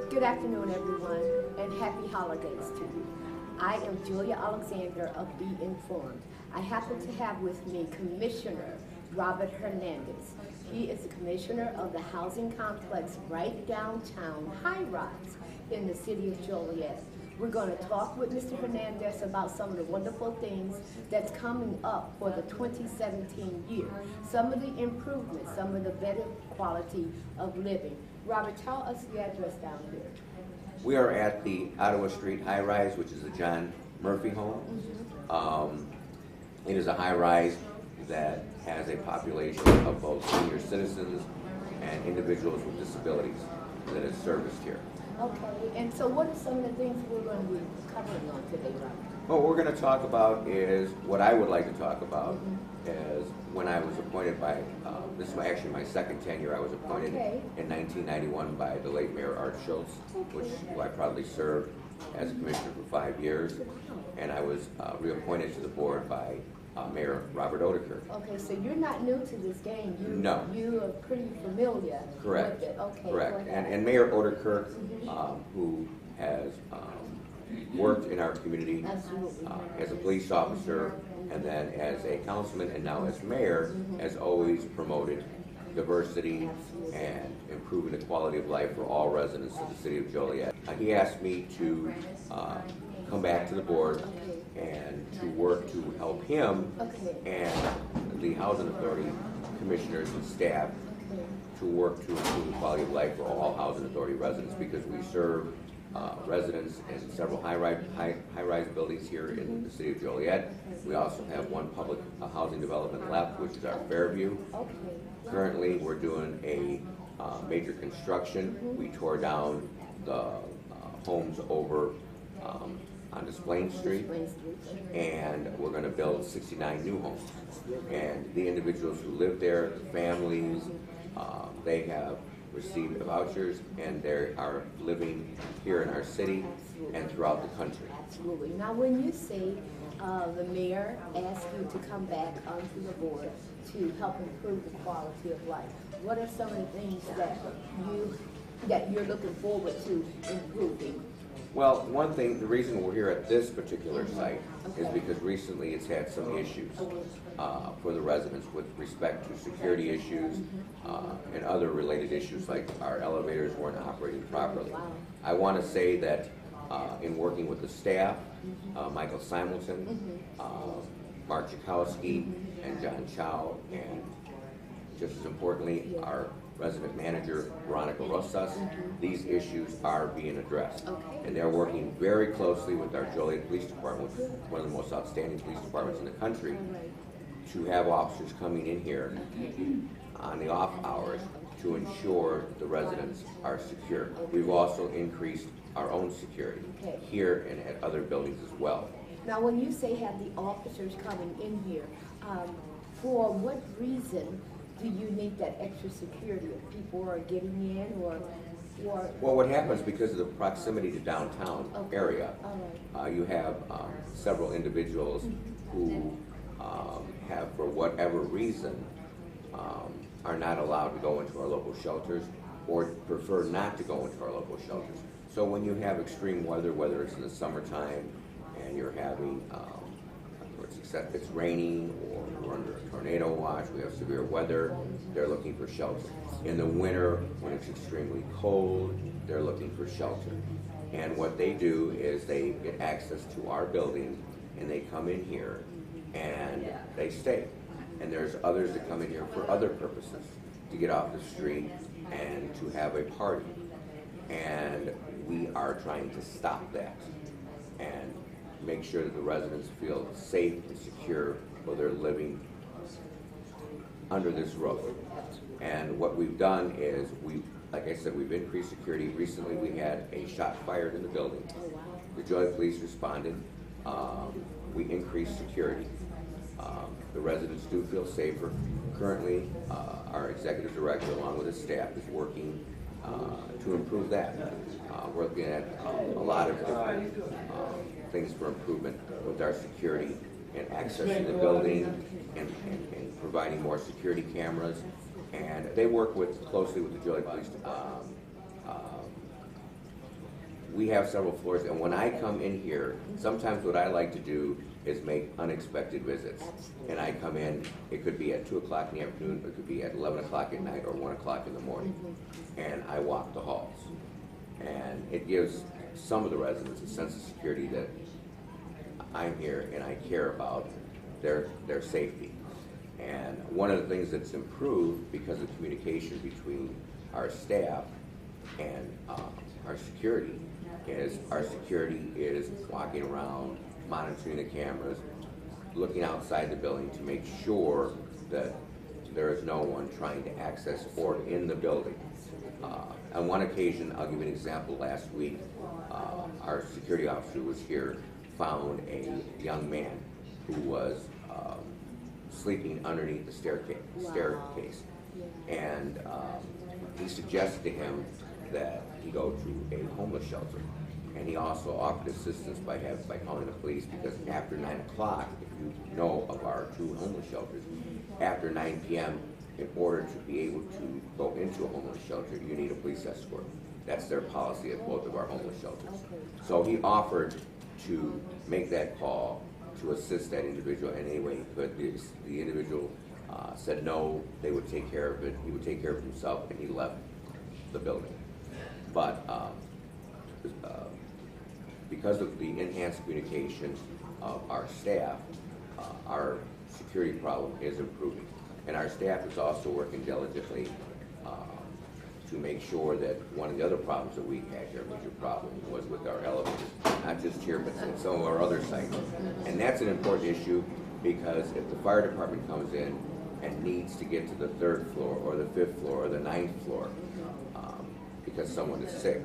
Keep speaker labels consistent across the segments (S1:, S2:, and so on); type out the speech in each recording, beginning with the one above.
S1: Good afternoon, everyone, and happy holidays to you. I am Julia Alexander of Be Informed. I happen to have with me Commissioner Robert Hernandez. He is the commissioner of the housing complex right downtown, High Rise, in the city of Joliet. We're going to talk with Mr. Hernandez about some of the wonderful things that's coming up for the 2017 year. Some of the improvements, some of the better quality of living. Robert, tell us the address down here.
S2: We are at the Ottawa Street High Rise, which is the John Murphy home. It is a high rise that has a population of both senior citizens and individuals with disabilities that is serviced here.
S1: Okay, and so what are some of the things we're going to be covering on today, Robert?
S2: What we're going to talk about is, what I would like to talk about is when I was appointed by, this is actually my second tenure. I was appointed in 1991 by the late Mayor Art Schultz, who I proudly served as a commissioner for 5 years, and I was reappointed to the board by Mayor Robert Odeker.
S1: Okay, so you're not new to this game.
S2: No.
S1: You are pretty familiar
S2: Correct.
S1: with it. Okay.
S2: Correct. And Mayor Odeker, who has worked in our community as a police officer and then as a councilman and now as mayor, has always promoted diversity and improving the quality of life for all residents of the city of Joliet. He asked me to come back to the board and to work to help him and the Housing Authority commissioners and staff to work to improve the quality of life for all Housing Authority residents, because we serve residents in several high-rise buildings here in the city of Joliet. We also have one public housing development left, which is our Fairview. Currently, we're doing a major construction. We tore down the homes over on Displain Street, and we're going to build 69 new homes. And the individuals who live there, the families, they have received vouchers, and they are living here in our city and throughout the country.
S1: Absolutely. Now, when you say the mayor asked you to come back onto the board to help improve the quality of life, what are some of the things that you're looking forward to improving?
S2: Well, one thing, the reason we're here at this particular site is because recently it's had some issues for the residents with respect to security issues and other related issues, like our elevators weren't operating properly. I want to say that in working with the staff, Michael Simelton, Mark Chakowski, and John Chow, and just as importantly, our resident manager, Veronica Rosas, these issues are being addressed. And they're working very closely with our Joliet Police Department, which is one of the most outstanding police departments in the country, to have officers coming in here on the off hours to ensure the residents are secure. We've also increased our own security here and at other buildings as well.
S1: Now, when you say have the officers coming in here, for what reason do you need that extra security? If people are getting in, or
S2: well, what happens, because of the proximity to downtown area, you have several individuals who have, for whatever reason, are not allowed to go into our local shelters or prefer not to go into our local shelters. So when you have extreme weather, whether it's in the summertime and you're having it's raining, or we're under a tornado watch, we have severe weather, they're looking for shelter. In the winter, when it's extremely cold, they're looking for shelter. And what they do is they get access to our building, and they come in here and they stay. And there's others that come in here for other purposes, to get off the street and to have a party. And we are trying to stop that and make sure that the residents feel safe and secure while they're living under this roof. And what we've done is, like I said, we've increased security. Recently we had a shot fired in the building. The Joliet Police responded. We increased security. The residents do feel safer. Currently, our executive director, along with his staff, is working to improve that. We're looking at a lot of different things for improvement with our security and accessing the building and providing more security cameras. And they work closely with the Joliet Police we have several floors, and when I come in here, sometimes what I like to do is make unexpected visits. And I come in, it could be at 2 o'clock in the afternoon, it could be at 11 o'clock at night, or 1 o'clock in the morning. And I walk the halls. And it gives some of the residents a sense of security that I'm here and I care about their safety. And one of the things that's improved because of communication between our staff and our security is walking around, monitoring the cameras, looking outside the building to make sure that there is no one trying to access or in the building. On one occasion, I'll give you an example, last week, our security officer was here, found a young man who was sleeping underneath the staircase. And he suggested to him that he go to a homeless shelter. And he also offered assistance by calling the police, because after 9 o'clock, if you know of our two homeless shelters, after 9 p.m., in order to be able to go into a homeless shelter, you need a police escort. That's their policy at both of our homeless shelters. So he offered to make that call to assist that individual in any way he could. The individual said no, they would take care of it. He would take care of himself, and he left the building. But because of the enhanced communication of our staff, our security problem is improving. And our staff is also working diligently to make sure that one of the other problems that we had here, a major problem, was with our elevators. Not just here, but in some of our other sites. And that's an important issue, because if the fire department comes in and needs to get to the 3rd floor or the 5th floor or the 9th floor because someone is sick,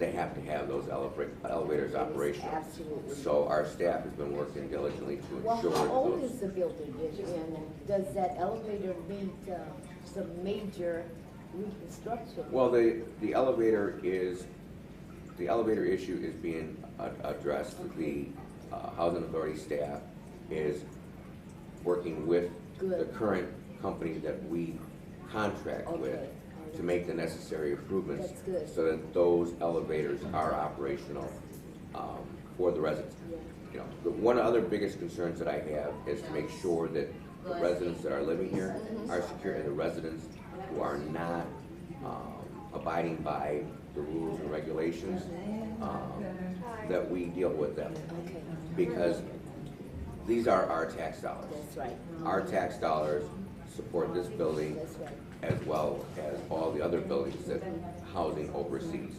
S2: they have to have those elevators operational.
S1: Absolutely.
S2: So our staff has been working diligently to ensure
S1: Well, how old
S2: those.
S1: is the building, and does that elevator need some major reconstruction?
S2: Well, the elevator issue is being addressed. The Housing Authority staff is working with the current company that we contract with to make the necessary improvements so that those elevators are operational for the residents. You know, one of the other biggest concerns that I have is to make sure that the residents that are living here are secure, and the residents who are not abiding by the rules and regulations, that we deal with them. Because these are our tax dollars.
S1: That's right.
S2: Our tax dollars support this building as well as all the other buildings that housing oversees.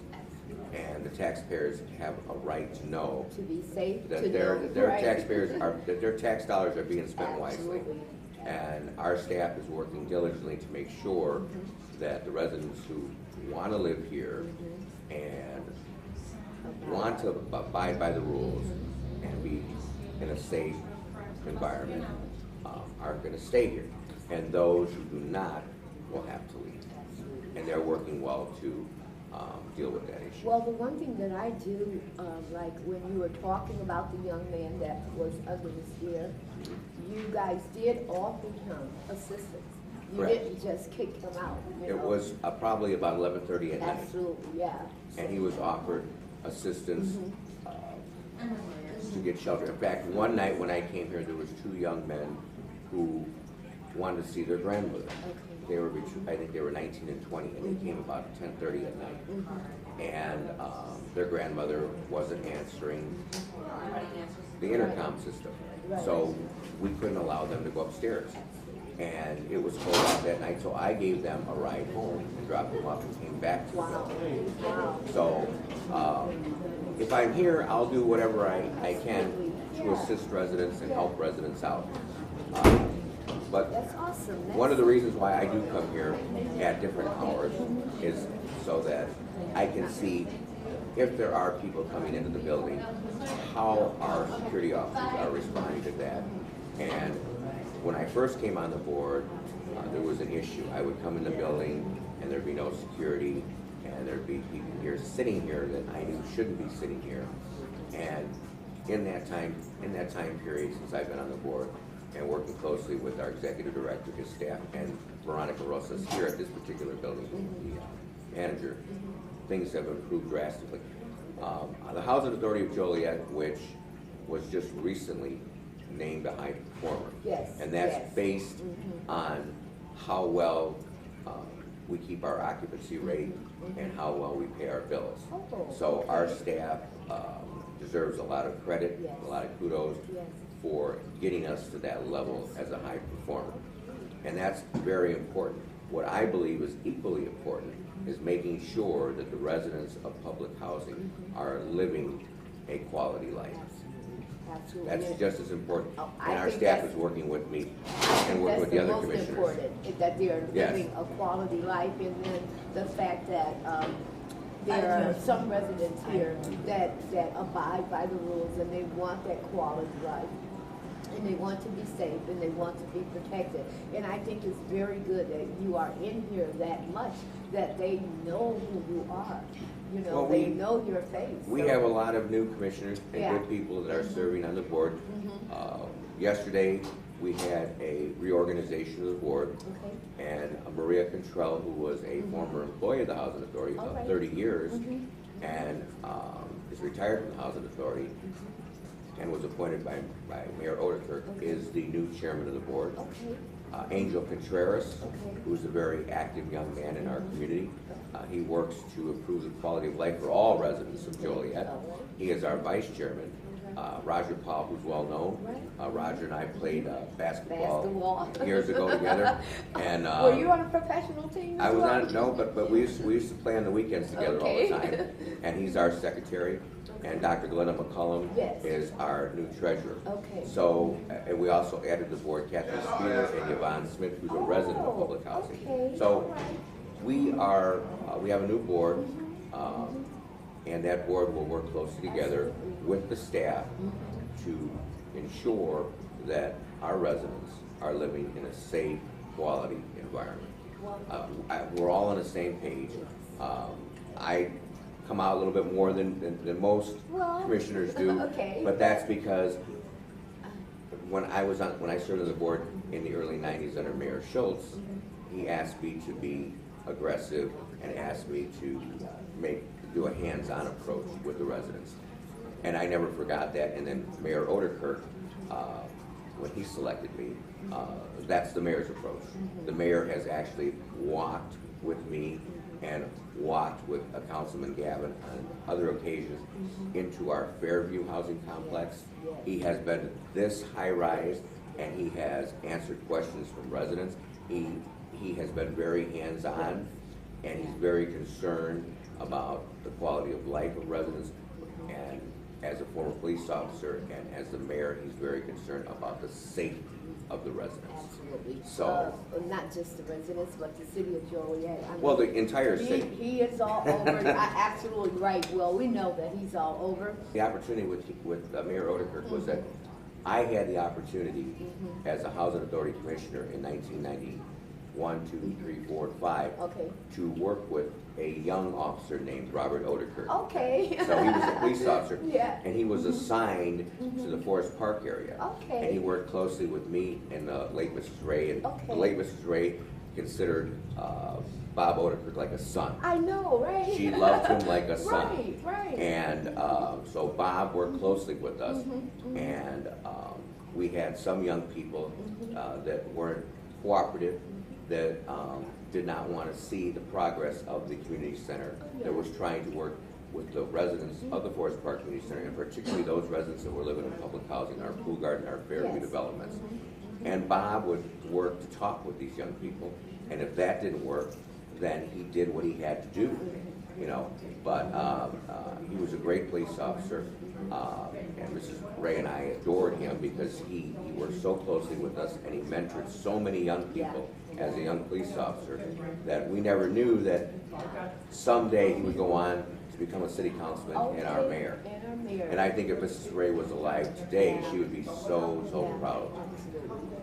S2: And the taxpayers have a right to know
S1: To be safe,
S2: that
S1: to
S2: their
S1: know, right.
S2: that their tax dollars are being spent wisely.
S1: Absolutely.
S2: And our staff is working diligently to make sure that the residents who want to live here and want to abide by the rules and be in a safe environment are going to stay here. And those who do not will have to leave. And they're working well to deal with that issue.
S1: Well, the one thing that I do, like when you were talking about the young man that was under the stair, you guys did offer him assistance. You
S2: Correct.
S1: didn't just kick him out. You
S2: It
S1: know?
S2: was probably about 11:30 at night.
S1: Absolutely, yeah.
S2: And he was offered assistance to get shelter. In fact, one night when I came here, there was 2 young men who wanted to see their grandmother. They were, I think they were 19 and 20, and they came about 10:30 at night. And their grandmother wasn't answering the intercom system. So we couldn't allow them to go upstairs. And it was cold out that night, so I gave them a ride home and dropped them off and came back to the building. So if I'm here, I'll do whatever I can to assist residents and help residents out. But
S1: That's awesome.
S2: one of the reasons why I do come here at different hours is so that I can see if there are people coming into the building, how our security officers are responding to that. And when I first came on the board, there was an issue. I would come in the building and there'd be no security, and there'd be people here sitting here that I knew shouldn't be sitting here. And in that time period, since I've been on the board and working closely with our executive director, his staff, and Veronica Rosas here at this particular building, the manager, things have improved drastically. The Housing Authority of Joliet, which was just recently named a high performer.
S1: Yes.
S2: And that's
S1: yes.
S2: based on how well we keep our occupancy rate and how well we pay our bills.
S1: Oh,
S2: so
S1: okay.
S2: our staff deserves a lot of credit,
S1: Yes.
S2: a lot of kudos
S1: Yes.
S2: for getting us to that level as a high performer. And that's very important. What I believe is equally important is making sure that the residents of public housing are living a quality life.
S1: Absolutely.
S2: That's just as important.
S1: Oh, I
S2: And our
S1: think
S2: staff
S1: that's-
S2: is working with me
S1: I
S2: and
S1: think
S2: working with the other
S1: most
S2: commissioners.
S1: important, that they're
S2: Yes.
S1: living a quality life, and then the fact that there are some residents here that abide by the rules, and they want that quality life, and they want to be safe, and they want to be protected. And I think it's very good that you are in here that much, that they know who you are. You know,
S2: Well,
S1: they
S2: we-
S1: know your face.
S2: We
S1: so-
S2: have a lot of new commissioners and
S1: Yeah.
S2: good people that are serving on the board. Yesterday, we had a reorganization of the board,
S1: Okay.
S2: and Maria Contrell, who was a former employee of the Housing Authority
S1: All
S2: of
S1: right.
S2: 30 years, and is retired from the Housing Authority, and was appointed by Mayor Odekirk, is the new chairman of the board.
S1: Okay.
S2: Angel Contreras,
S1: Okay.
S2: who's a very active young man in our community. He works to improve the quality of life for all residents of Joliet. He is our vice chairman. Roger Paul, who's well known. Roger and I played basketball years ago together. And
S1: Were you on a professional team?
S2: I
S1: as
S2: was
S1: well?
S2: on, no, but we used to play on the weekends together all the
S1: Okay.
S2: time. And he's our secretary. And Dr. Glenna McCullum
S1: Yes.
S2: is our new treasurer.
S1: Okay.
S2: So, and we also added to the board Catherine Spear and Yvonne Smith, who's a resident of public housing.
S1: Okay.
S2: So,
S1: All right.
S2: we have a new board, and that board will work closely together with the staff to ensure that our residents are living in a safe, quality environment. We're all on the same page. I come out a little bit more than most
S1: Well,
S2: commissioners do,
S1: okay.
S2: but that's because when I served on the board in the early 90s under Mayor Schultz, he asked me to be aggressive and asked me to do a hands-on approach with the residents. And I never forgot that. And then Mayor Odekirk, when he selected me, that's the mayor's approach. The mayor has actually walked with me and walked with Councilman Gavin on other occasions into our Fairview housing complex. He has been this high-rise, and he has answered questions from residents. He has been very hands-on, and he's very concerned about the quality of life of residents. And as a former police officer and as the mayor, he's very concerned about the safety of the residents.
S1: Absolutely.
S2: So-
S1: Not just the residents, but the city of Joliet. I mean,
S2: Well, the entire city.
S1: He is all over. Absolutely right. Well, we know that he's all over.
S2: The opportunity with Mayor Odekirk was that I had the opportunity as a Housing Authority Commissioner in 1991, 2, 3, 4, and 5
S1: Okay.
S2: to work with a young officer named Robert Odekirk.
S1: Okay.
S2: So he was a police officer,
S1: Yeah.
S2: and he was assigned to the Forest Park area.
S1: Okay.
S2: And he worked closely with me and the late Mrs. Ray, and the
S1: Okay.
S2: late Mrs. Ray considered Bob Odekirk like a son.
S1: I know, right?
S2: She loved him like a son.
S1: Right, right.
S2: And so Bob worked closely with us, and we had some young people that weren't cooperative, that did not want to see the progress of the community center, that was trying to work with the residents of the Forest Park Community Center, and particularly those residents that were living in public housing, our Pool Garden, our Fairview
S1: Yes.
S2: developments. And Bob would work to talk with these young people, and if that didn't work, then he did what he had to do, you know. But he was a great police officer, and Mrs. Ray and I adored him because he worked so closely with us, and he mentored so many young people as a young police officer that we never knew that someday he would go on to become a city councilman and our mayor.
S1: And our mayor.
S2: And I think if Mrs. Ray was alive today, she would be so proud.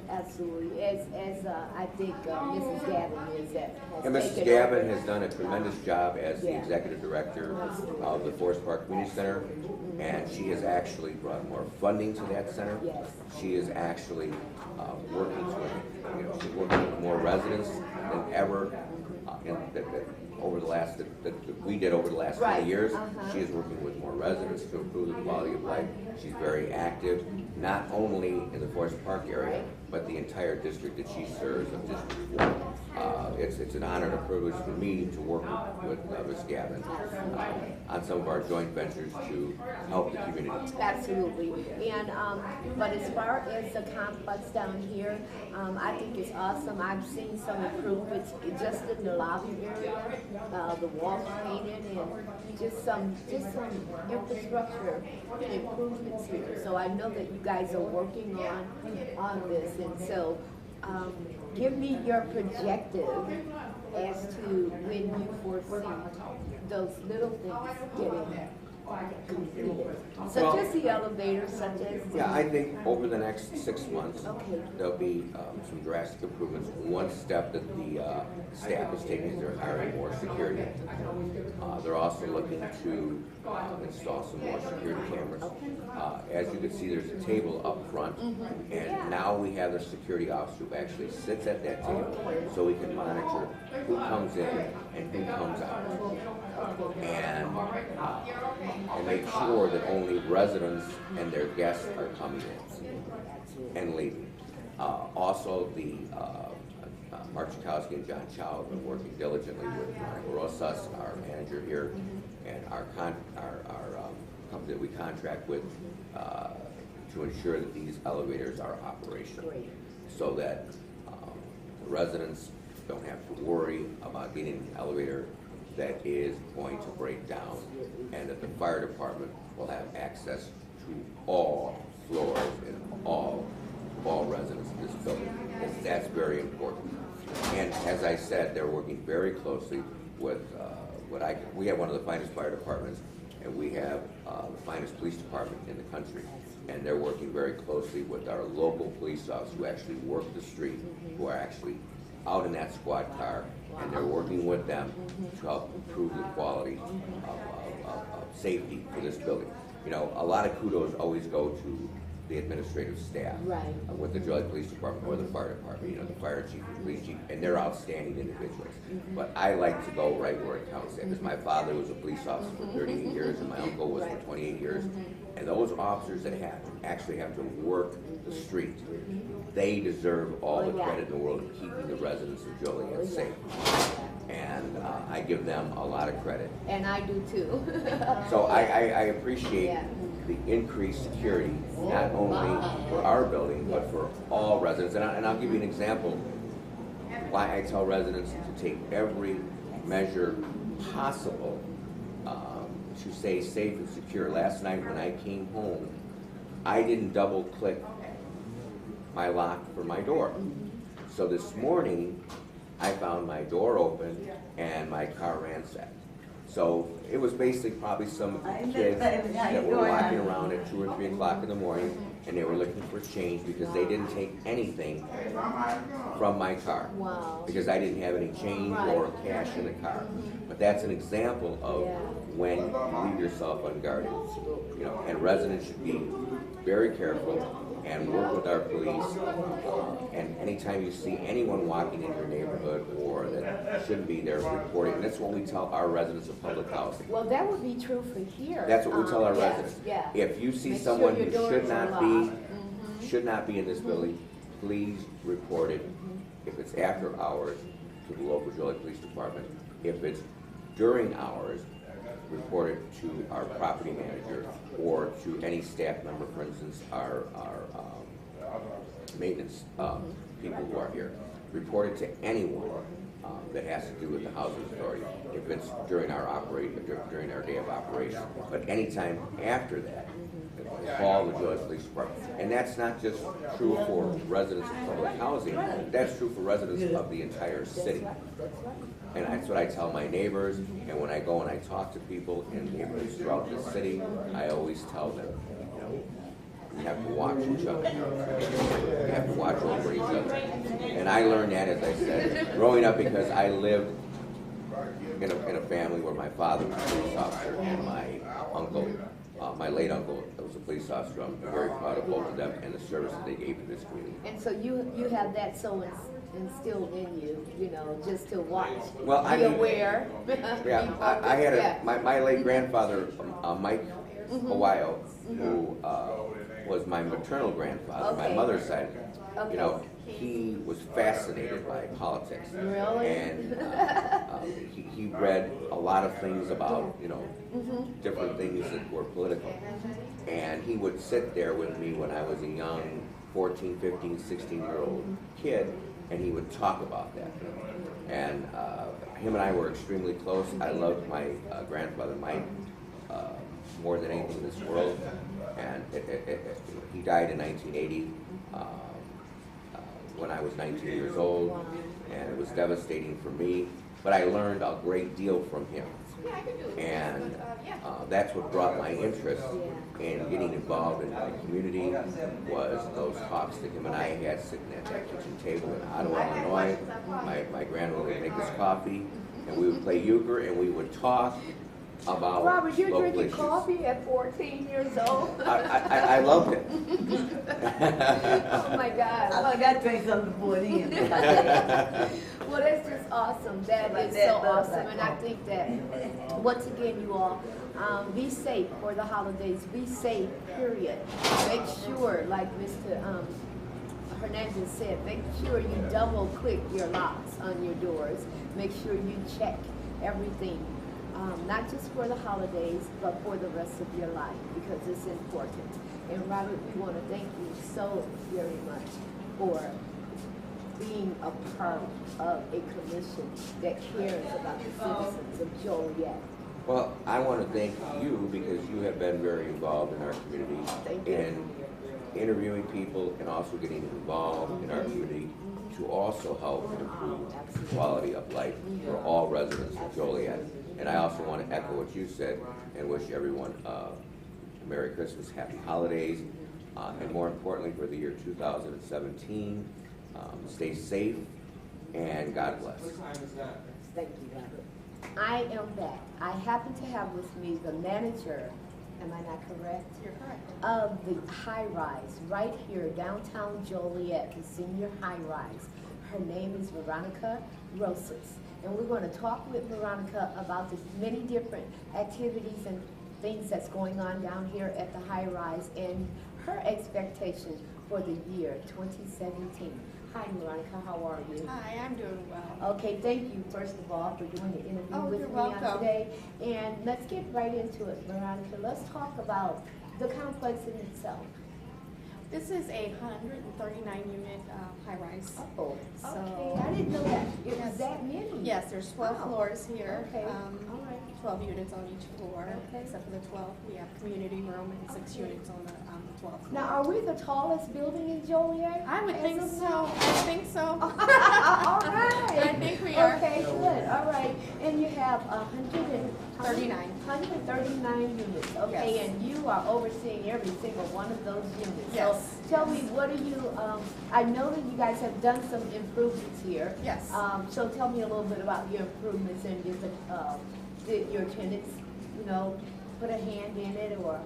S1: Absolutely. As I think Mrs. Gavin is that.
S2: And Mrs. Gavin has done a tremendous job as the executive director of the Forest Park Community Center, and she has actually brought more funding to that center.
S1: Yes.
S2: She is actually working with, she's working with more residents than ever over the last, that we did over the last 20
S1: Right.
S2: years. She is working with more residents to improve the quality of life. She's very active, not only in the Forest Park area, but the entire district that she serves of District 4. It's an honor and a privilege for me to work with Ms. Gavin on some of our joint ventures to help the community.
S1: Absolutely. And, but as far as the complex down here, I think it's awesome. I've seen some improvements just in the lobby area, the walls painted, and just some infrastructure improvements here. So I know that you guys are working on this, and so give me your projective as to when you foresee those little things getting completed, such as the elevators, such as the...
S2: Yeah, I think over the next 6 months,
S1: Okay.
S2: there'll be some drastic improvements. One step that the staff is taking is they're hiring more security. They're also looking to install some more security cameras. As you can see, there's a table up front, and now we have the security officer who actually sits at that table, so we can monitor who comes in and who comes out, and make sure that only residents and their guests are coming in and leaving. Also, the Mark Chakowski and John Chow have been working diligently with Monica Rosas, our manager here, and our company that we contract with to ensure that these elevators are operational, so that the residents don't have to worry about getting an elevator that is going to break down, and that the fire department will have access to all floors and all residents of this building, because that's very important. And as I said, they're working very closely with we have one of the finest fire departments, and we have the finest police department in the country, and they're working very closely with our local police officers who actually work the street, who are actually out in that squad car, and they're working with them to help improve the quality of safety for this building. You know, a lot of kudos always go to the administrative staff with the Joliet Police Department or the fire department, you know, the fire chief, the police chief, and they're outstanding individuals. But I like to go right where it counts, because my father was a police officer for 38 years and my uncle was for 28 years. And those officers that actually have to work the street, they deserve all the credit in the world of keeping the residents of Joliet safe. And I give them a lot of credit.
S1: And I do too.
S2: So I appreciate the increased security, not only for our building, but for all residents. And I'll give you an example why I tell residents to take every measure possible to stay safe and secure. Last night when I came home, I didn't double click my lock for my door. So this morning, I found my door open and my car ransacked. So it was basically probably some kids that were walking around at 2 or 3 o'clock in the morning, and they were looking for change because they didn't take anything from my car. Because I didn't have any change or cash in the car. But that's an example of when you leave yourself unguarded. You know, and residents should be very careful and work with our police. And anytime you see anyone walking in your neighborhood or that shouldn't be there, reporting. And that's what we tell our residents of public housing.
S1: Well, that would be true for here.
S2: That's what we tell our residents. If you see someone who should not be in this building, please report it. If it's after hours, to the local Joliet Police Department. If it's during hours, report it to our property manager or to any staff member, for instance, our maintenance people who are here. Report it to anyone that has to do with the housing authority if it's during our during our day of operation. But anytime after that, call the Joliet Police Department. And that's not just true for residents of public housing, that's true for residents of the entire city. And that's what I tell my neighbors, and when I go and I talk to people in neighborhoods throughout the city, I always tell them, you know, you have to watch each other. You have to watch over each other. And I learned that, as I said, growing up, because I lived in a family where my father was a police officer and my uncle my late uncle was a police officer. I'm very proud of both of them and the service that they gave to this community.
S1: And so you have that so instilled in you, you know, just to watch,
S2: Well,
S1: be aware.
S2: Yeah, I had my late grandfather, Mike Ohio, who was my maternal grandfather, my mother's side. You know, he was fascinated by politics.
S1: Really?
S2: And he read a lot of things about, you know, different things that were political. And he would sit there with me when I was a young 14, 15, 16-year-old kid, and he would talk about that. And him and I were extremely close. I loved my grandfather, Mike, more than anything in this world. And he died in 1980 when I was 19 years old, and it was devastating for me. But I learned a great deal from him. And that's what brought my interest in getting involved in the community, was those talks that him and I had sitting at that kitchen table in Ottawa, Illinois. My grandmother would make us coffee, and we would play euchre, and we would talk about
S1: Robert, you're
S2: local
S1: drinking
S2: issues.
S1: coffee at 14 years old?
S2: I loved it.
S1: Oh my God.
S3: I got to drink something before then.
S1: Well, that's just awesome. That is so awesome. And I think that, once again, you all, be safe for the holidays. Be safe, period. Make sure, like Mr. Hernandez said, make sure you double click your locks on your doors. Make sure you check everything. Not just for the holidays, but for the rest of your life, because it's important. And Robert, we want to thank you so very much for being a part of a commission that cares about the citizens of Joliet.
S2: Well, I want to thank you because you have been very involved in our community in interviewing people and also getting involved in our community to also help improve the quality of life for all residents of Joliet. And I also want to echo what you said and wish everyone a Merry Christmas, Happy Holidays, and more importantly for the year 2017, stay safe and God bless.
S1: Thank you, Robert. I am back. I happen to have with me the manager, am I not correct?
S4: You're correct.
S1: Of the high-rise right here, downtown Joliet, the senior high-rise. Her name is Veronica Rosas. And we're going to talk with Veronica about the many different activities and things that's going on down here at the high-rise and her expectations for the year 2017. Hi, Veronica, how are you?
S4: Hi, I'm doing well.
S1: Okay, thank you, first of all, for doing the interview
S4: Oh,
S1: with
S4: you're
S1: me on
S4: welcome.
S1: today. And let's get right into it, Veronica. Let's talk about the complex in itself.
S4: This is a 139-unit high-rise.
S1: Oh,
S4: So-
S1: okay, I didn't know that. It was
S4: Yes.
S1: that many.
S4: Yes, there's 12
S1: Wow.
S4: floors here.
S1: Okay, all right.
S4: 12 units on each floor.
S1: Okay.
S4: Except for the 12, we have community room and 6 units on the 12th floor.
S1: Now, are we the tallest building in Joliet?
S4: I would
S1: as
S4: think
S1: of
S4: so.
S1: now?
S4: I think so.
S1: All right.
S4: I think we are.
S1: Okay, good, all right. And you have
S4: 39.
S1: 139 units, okay?
S4: Yes.
S1: And you are overseeing every single one of those units.
S4: Yes.
S1: So tell me, what do you, I know that you guys have done some improvements here.
S4: Yes.
S1: So tell me a little bit about your improvements and did your tenants, you know, put a hand in it or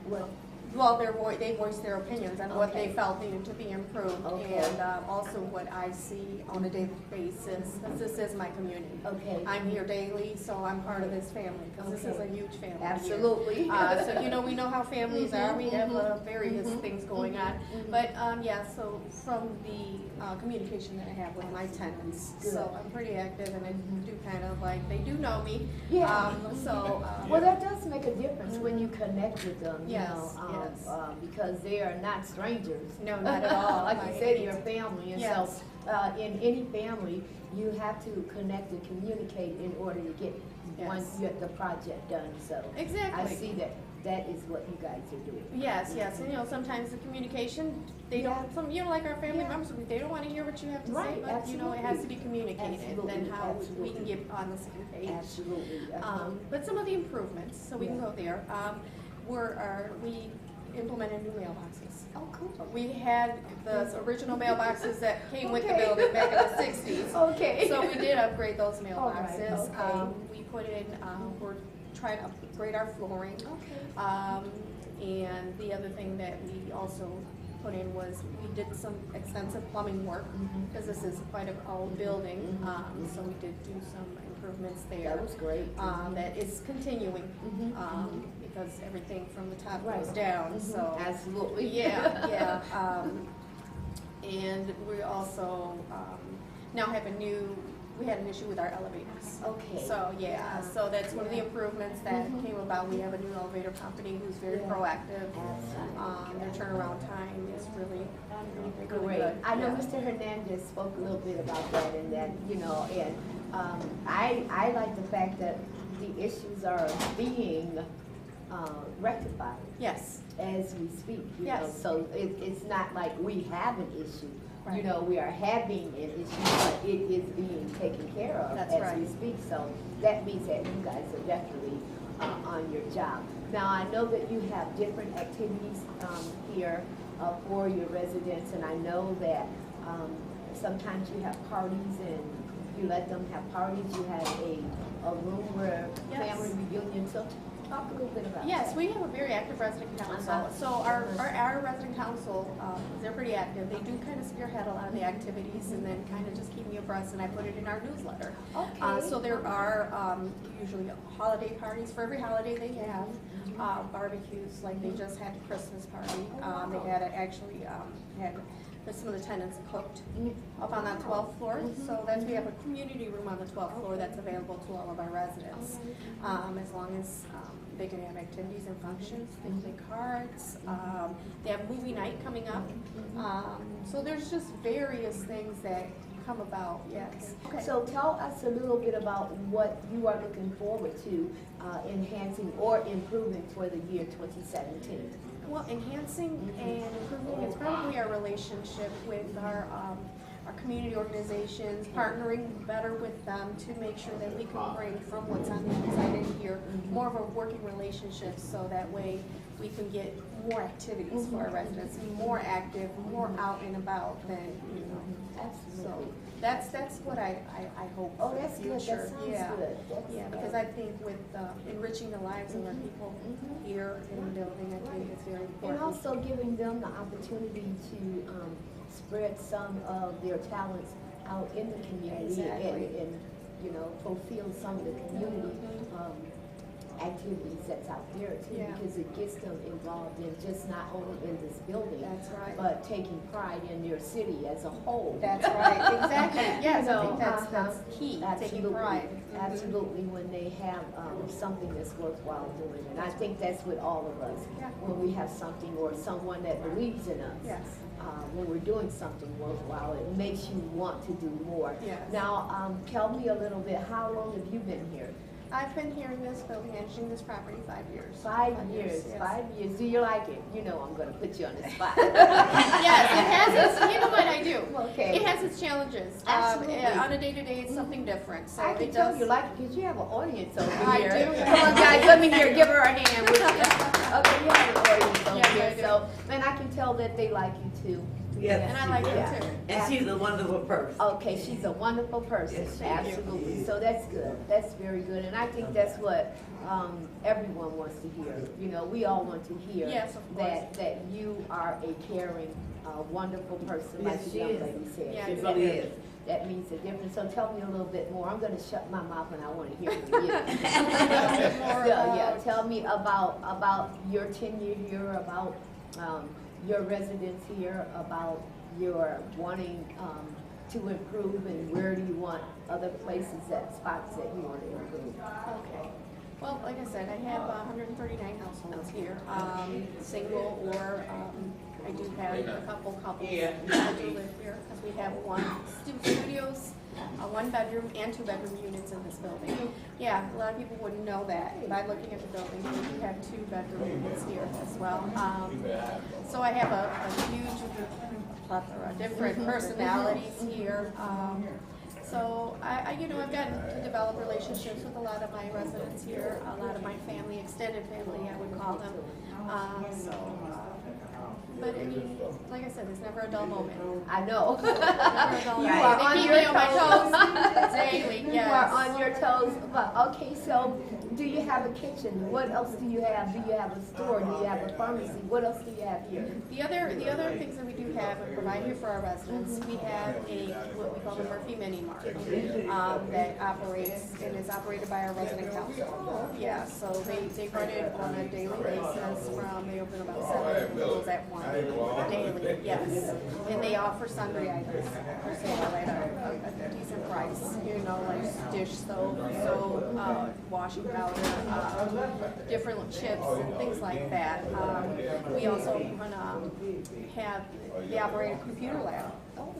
S1: what?
S4: Well, they voiced their opinions on what
S1: Okay.
S4: they felt needed to be improved.
S1: Okay.
S4: And also what I see on a daily basis, because this is my community.
S1: Okay.
S4: I'm here daily, so I'm part of this family, because this is a
S1: Okay.
S4: huge family here.
S1: Absolutely.
S4: So, you know, we know how families are. We have various things going on. But, yeah, so from the communication that I have with my tenants,
S1: Good.
S4: so I'm pretty active, and I do kind of like, they do know me.
S1: Yeah. Well,
S4: So,
S1: that does make a difference when you connect with them, you
S4: Yes,
S1: know,
S4: yes.
S1: because they are not strangers.
S4: No, not at all.
S1: Like you
S4: By
S1: said,
S4: any
S1: your family, and
S4: Yes.
S1: so in any family, you have to connect and communicate in order to get the project done. So
S4: Exactly.
S1: I see that is what you guys are doing.
S4: Yes, yes, and you know, sometimes the communication, they
S1: Yeah.
S4: don't, you know, like our family
S1: Yeah.
S4: members, they don't want to hear what you have to say,
S1: Right,
S4: but you know, it has to be communicated,
S1: Absolutely,
S4: then how we
S1: absolutely.
S4: can get on the same page.
S1: Absolutely.
S4: But some of the improvements, so we can
S1: Yeah.
S4: go there, we implemented new mailboxes.
S1: Oh, cool.
S4: We had the original mailboxes that came with the
S1: Okay.
S4: building back in the 60s.
S1: Okay.
S4: So we did upgrade those
S1: All right,
S4: mailboxes.
S1: okay.
S4: We put in, we're try to upgrade our flooring. And the other thing that we also put in was we did some extensive plumbing work because this is quite an old building. So we did do some improvements there.
S1: That was great.
S4: That is continuing because everything from the top goes down. So
S1: Absolutely.
S4: yeah. And we also now have we had an issue with our elevators.
S1: Okay.
S4: So so that's one of the improvements that came about. We have a new elevator company who's very proactive. Their turnaround time is really, really
S1: Great.
S4: good.
S1: I know Mr. Hernandez spoke a little bit about that, and that, and I like the fact that the issues are being rectified
S4: Yes.
S1: as we speak. You
S4: Yes.
S1: know, so it's not like we have an issue.
S4: Right.
S1: We are having an issue, but it is being taken care of
S4: That's
S1: as
S4: right.
S1: we speak. So that means that you guys are definitely on your job. Now, I know that you have different activities here for your residents, and I know that sometimes you have parties and you let them have parties. You have a room where
S4: Yes.
S1: family reunion. So talk a little bit about
S4: Yes,
S1: that.
S4: we have a very active resident council. So our resident council, they're pretty active. They do kind of spearhead a lot of the activities and then kind of just keep me abreast, and I put it in our newsletter.
S1: Okay.
S4: So there are usually holiday parties for every holiday they have. Barbecues, like they just had a Christmas party. They had some of the tenants cooked up on that 12th floor. So we have a community room on the 12th floor that's available to all of our residents. As long as they can have activities and functions, they can play cards. They have movie night coming up. So there's just various things that come about, yes. Okay.
S1: So tell us a little bit about what you are looking forward to enhancing or improving for the year 2017.
S4: Well, enhancing and improving is probably our relationship with our community organizations, partnering better with them to make sure that we can bring from what's on the inside in here more of a working relationship, so that way we can get more activities for our residents, be more active, more out and about than,
S1: Absolutely.
S4: So that's what I hope.
S1: Oh,
S4: for the
S1: that's good. That
S4: future.
S1: sounds
S4: Yeah.
S1: good. That's
S4: Yeah,
S1: good.
S4: because I think with enriching the lives of our people here in the building, I think it's very important.
S1: And also giving them the opportunity to spread some of their talents out in the community
S4: Exactly.
S1: and fulfill some of the community activities that's out there too,
S4: Yeah.
S1: because it gets them involved in just not only in this building,
S4: That's right.
S1: but taking pride in their city as a whole.
S4: That's right, exactly. Yes,
S1: You
S4: I
S1: know,
S4: think that's key, taking
S1: Absolutely.
S4: pride.
S1: Absolutely, when they have something that's worthwhile doing. And I think that's with all of us.
S4: Yeah.
S1: When we have something or someone that believes in us.
S4: Yes.
S1: When we're doing something worthwhile, it makes you want to do more.
S4: Yes.
S1: Now, tell me a little bit, how long have you been here?
S4: I've been here in this building, managing this property 5 years.
S1: 5 years,
S4: yes.
S1: 5 years. Do you like it? You know I'm going to put you on the spot.
S4: Yes, it has its, you know what I do?
S1: Okay.
S4: It has its challenges.
S1: Absolutely.
S4: On a day-to-day, it's something different, so
S1: I can
S4: it
S1: tell
S4: does.
S1: you like it because you have an audience over
S4: I
S1: here.
S4: do.
S1: Come on, guys, let me hear. Give her a hand. With you. Okay, you have an audience over
S4: Yes, I
S1: here,
S4: do.
S1: so and I can tell that they like you too.
S3: Yes,
S4: And I like
S1: Yeah.
S4: it too.
S3: And she's a wonderful person.
S1: Okay, she's a wonderful person.
S3: Yes, thank you.
S1: Absolutely. So that's good. That's very good, and I think that's what everyone wants to hear. We all want to hear
S4: Yes, of course.
S1: that you are a caring, wonderful person, like
S3: Yes,
S1: the
S3: she
S1: young
S3: is.
S1: lady said.
S4: Yeah,
S3: She
S4: That-
S3: really is.
S1: That means a difference. So tell me a little bit more. I'm going to shut my mouth and I want to hear from you.
S4: more
S1: Yeah,
S4: about-
S1: tell me about your tenure here, about your residence here, about your wanting to improve, and where do you want other places, spots that you want to improve.
S4: Okay. Well, like I said, I have 139 households here, single or I do have a couple couples that do live here, because we have studios, 1 bedroom and 2 bedroom units in this building. Yeah, a lot of people wouldn't know that by looking at the building. We have 2 bedroom units here as well. So I have a huge plethora of different personalities here. So I've gotten to develop relationships with a lot of my residents here, a lot of my family, extended family, I would call them. But I mean, like I said, there's never a dull moment.
S1: I know.
S4: Never a dull
S1: You
S4: moment.
S1: are
S4: They
S1: on
S4: keep
S1: your
S4: me on my
S1: toes.
S4: toes daily,
S1: You
S4: yes.
S1: are on your toes. But okay, so do you have a kitchen? What else do you have? Do you have a store? Do you have a pharmacy? What else do you have here?
S4: The other things that we do have and provide here for our residents, we have what we call the Murphy Mini Mart that operates and is operated by our resident council. Yeah, so they run it on a daily basis they open about 7 close at 1 daily, yes. And they offer sundry items for sale at a decent price, you know, like dish soap, washing powder, different chips and things like that. We also they operate a computer lab.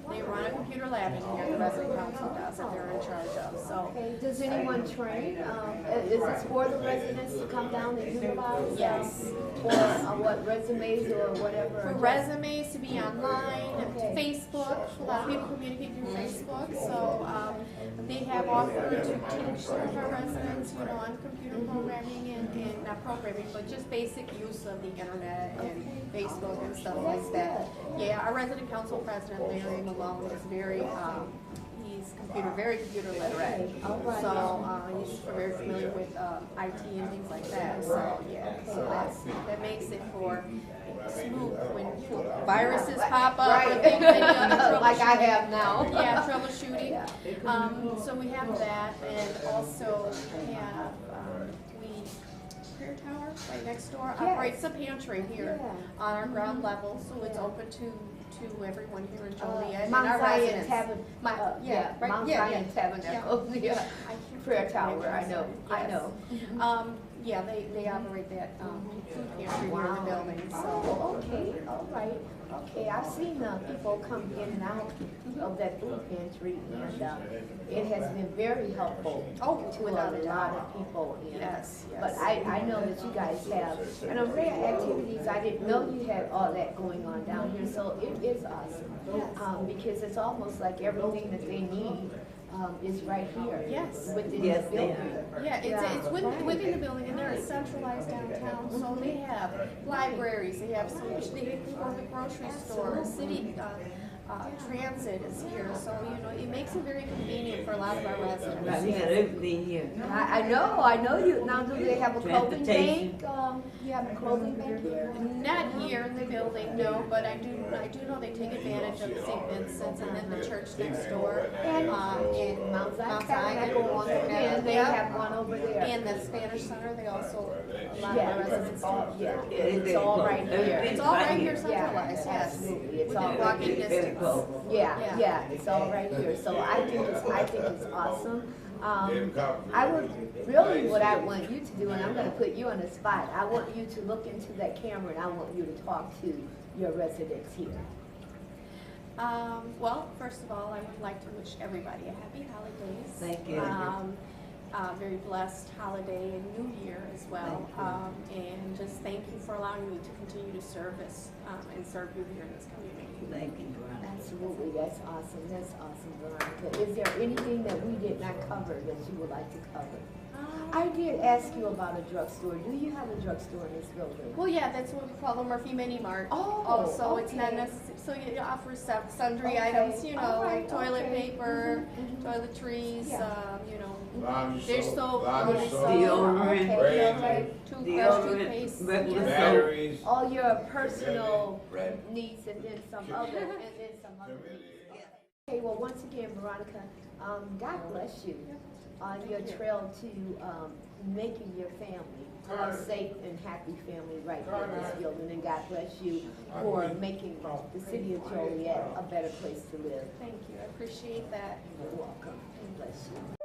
S4: They run a computer lab in here, the resident council does, that they're in charge of, so.
S1: Okay, does anyone train? Is this for the residents to come down and utilize?
S4: Yes.
S1: Or what, resumes or whatever?
S4: For resumes to be online,
S1: Okay.
S4: Facebook, a lot of people communicate through Facebook, so they have offered to teach some of our residents, you know, on computer programming and not programming, but just basic use of the internet and Facebook and stuff like that. Yeah, our resident council president, Larry Malone, is he's very computer literate. So he's very familiar with IT and things like that. So yeah, so that makes it for smooth when viruses pop up or things like that.
S1: Like I have now.
S4: Yeah, troubleshooting. So we have that, and also have Prayer Tower right next door operates a pantry here on our ground level, so it's open to everyone here in Joliet and
S1: Mount
S4: our
S1: Zion
S4: residents.
S1: Mount Zion Tabernacle. Yeah. Prayer Tower. I know. I know.
S4: Yeah, they operate that food pantry here in the building. So
S1: Oh, okay, all right. Okay, I've seen people come in and out of that food pantry, and it has been very helpful to a
S4: without a
S1: lot
S4: doubt.
S1: of people. And,
S4: Yes, yes.
S1: But I know that you guys have, and rare activities. I didn't know you had all that going on down here, so it is awesome. Because it's almost like everything that they need is right here.
S4: Yes.
S1: Within
S3: Yes,
S1: the
S3: they
S1: building.
S4: Yeah, it's within the building, and they're centralized downtown, so they have libraries, they have the grocery store, city transit is here, so you know, it makes it very convenient for a lot of our
S3: Right,
S4: residents.
S3: we got everything here.
S1: I know you. Now, do they have a clothing
S3: Transportation.
S1: bank? You have a clothing bank here?
S4: Not here in the building, no, but I do know they take advantage of St. Vincent's and then the church next door.
S1: And
S4: in
S1: Mount Zion
S4: Mount
S1: Tabernacle
S4: Zion.
S1: on the end, they
S4: Yeah.
S1: have one over there.
S4: And the Spanish Center, they also, a lot of
S1: Yeah,
S4: our residents do.
S1: it's all right here.
S4: It's all right here
S1: Yeah,
S4: centralized, yes.
S1: absolutely. It's
S4: Within
S1: all right
S4: walking
S1: here.
S3: Very
S4: distance.
S3: close.
S1: Yeah, it's all right here. So I think it's awesome. What I want you to do, and I'm going to put you on the spot. I want you to look into that camera, and I want you to talk to your residents here.
S4: Well, first of all, I would like to wish everybody a happy holidays.
S3: Thank you.
S4: Very blessed holiday and New Year as well. And just thank you for allowing me to continue to service and serve you here in this community.
S3: Thank you, Veronica.
S1: Absolutely, that's awesome. That's awesome, Veronica. Is there anything that we did not cover that you would like to cover? I did ask you about a drugstore. Do you have a drugstore in this building?
S4: Well, yeah, that's what we call the Murphy Mini Mart. So it's not necessary. So it offers sundry
S1: Okay.
S4: items, you know,
S1: All right,
S4: like toilet
S1: okay.
S4: paper, toiletries, you know,
S5: Laundry
S4: dish
S5: soap,
S4: soap,
S5: laundry
S4: laundry
S5: soap,
S4: soap,
S3: Deodorant.
S1: Okay.
S4: toothbrush,
S3: Deodorant,
S4: toothpaste.
S3: regular
S4: yes.
S3: soap.
S5: batteries.
S1: All your personal
S2: Bread.
S1: needs and then some other needs. Okay, well, once again, Veronica, God bless you on your trail to making your family a safe and happy family right here in this building. And God bless you for making the city of Joliet a better place to live.
S4: Thank you. I appreciate that.
S1: You're welcome. God bless you.